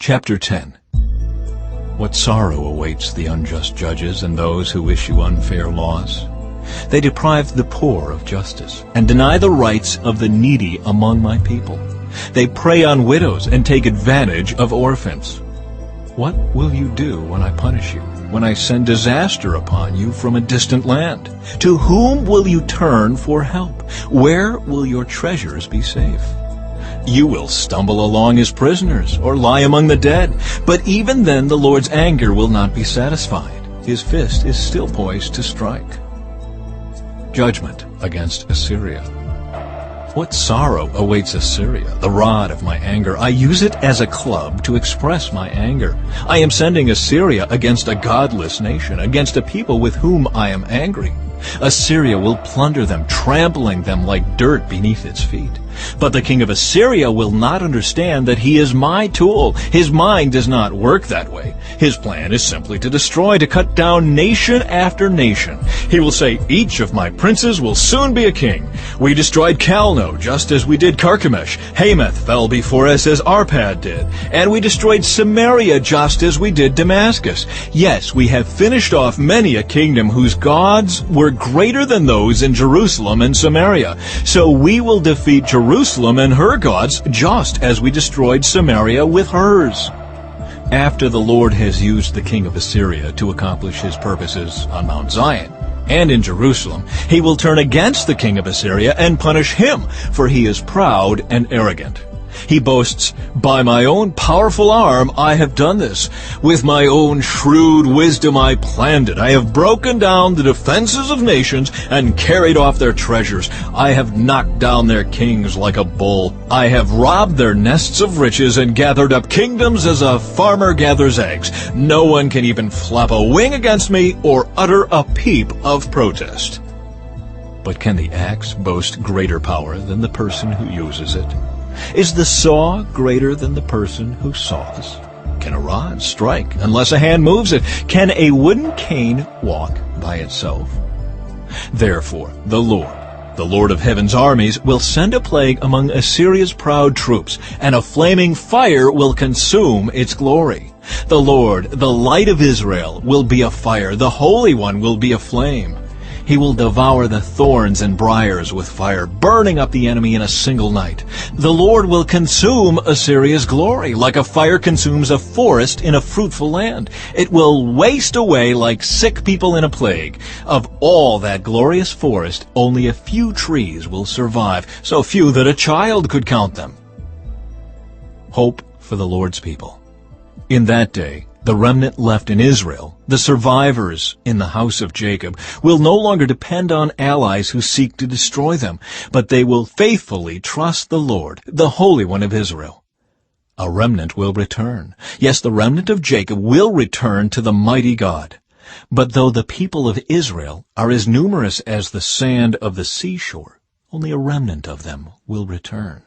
Chapter 10. What sorrow awaits the unjust judges and those who issue unfair laws? They deprive the poor of justice and deny the rights of the needy among my people. They prey on widows and take advantage of orphans. What will you do when I punish you, when I send disaster upon you from a distant land? To whom will you turn for help? Where will your treasures be safe? You will stumble along as prisoners or lie among the dead. But even then the Lord's anger will not be satisfied. His fist is still poised to strike. Judgment against Assyria. What sorrow awaits Assyria, the rod of my anger. I use it as a club to express my anger. I am sending Assyria against a godless nation, against a people with whom I am angry. Assyria will plunder them, trampling them like dirt beneath its feet. But the king of Assyria will not understand that he is my tool. His mind does not work that way. His plan is simply to destroy, to cut down nation after nation. He will say, each of my princes will soon be a king. We destroyed Calno just as we did Carchemish. Hamath fell before us as Arpad did. And we destroyed Samaria just as we did Damascus. Yes, we have finished off many a kingdom whose gods were greater than those in Jerusalem and Samaria. So we will defeat Jerusalem and her gods just as we destroyed Samaria with hers. After the Lord has used the king of Assyria to accomplish his purposes on Mount Zion and in Jerusalem, he will turn against the king of Assyria and punish him, for he is proud and arrogant. He boasts, by my own powerful arm I have done this. With my own shrewd wisdom I planned it. I have broken down the defenses of nations and carried off their treasures. I have knocked down their kings like a bull. I have robbed their nests of riches and gathered up kingdoms as a farmer gathers eggs. No one can even flap a wing against me or utter a peep of protest. But can the axe boast greater power than the person who uses it? Is the saw greater than the person who saws? Can a rod strike unless a hand moves it? Can a wooden cane walk by itself? Therefore, the Lord of heaven's armies, will send a plague among Assyria's proud troops, and a flaming fire will consume its glory. The Lord, the light of Israel, will be a fire. The Holy One will be a flame. He will devour the thorns and briars with fire, burning up the enemy in a single night. The Lord will consume Assyria's glory, like a fire consumes a forest in a fruitful land. It will waste away like sick people in a plague. Of all that glorious forest, only a few trees will survive, so few that a child could count them. Hope for the Lord's people. In that day, the remnant left in Israel, the survivors in the house of Jacob, will no longer depend on allies who seek to destroy them, but they will faithfully trust the Lord, the Holy One of Israel. A remnant will return. Yes, the remnant of Jacob will return to the mighty God. But though the people of Israel are as numerous as the sand of the seashore, only a remnant of them will return.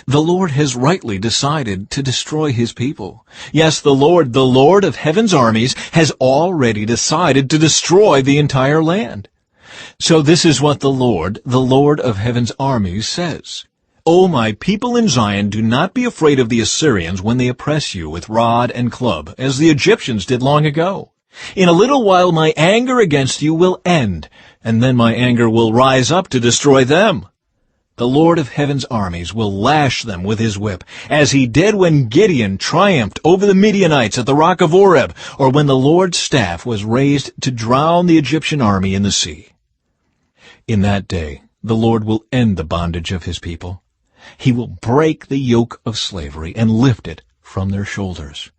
The Lord has rightly decided to destroy his people. Yes, the Lord of heaven's armies, has already decided to destroy the entire land. So this is what the Lord of heaven's armies, says. O my people in Zion, do not be afraid of the Assyrians when they oppress you with rod and club, as the Egyptians did long ago. In a little while my anger against you will end, and then my anger will rise up to destroy them. The Lord of heaven's armies will lash them with his whip, as he did when Gideon triumphed over the Midianites at the rock of Oreb, or when the Lord's staff was raised to drown the Egyptian army in the sea. In that day, the Lord will end the bondage of his people. He will break the yoke of slavery and lift it from their shoulders.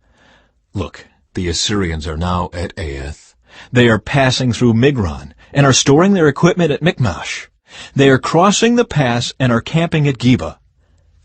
Look, the Assyrians are now at Aeth. They are passing through Migron and are storing their equipment at Michmash. They are crossing the pass and are camping at Geba.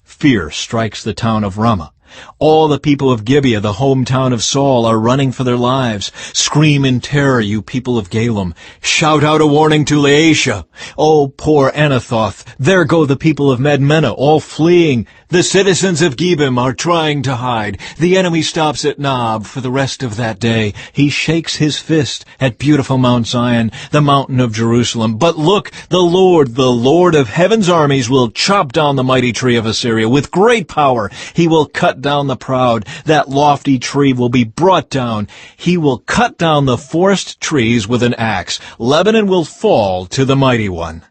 Fear strikes the town of Ramah. All the people of Gibeah, the hometown of Saul, are running for their lives. Scream in terror, you people of Galem. Shout out a warning to Laishah. Oh, poor Anathoth. There go the people of Madmenah, all fleeing. The citizens of Gebim are trying to hide. The enemy stops at Nob for the rest of that day. He shakes his fist at beautiful Mount Zion, the mountain of Jerusalem. But look, the Lord of heaven's armies, will chop down the mighty tree of Assyria with great power. He will cut cut down the proud. That lofty tree will be brought down. He will cut down the forest trees with an axe. Lebanon will fall to the mighty one.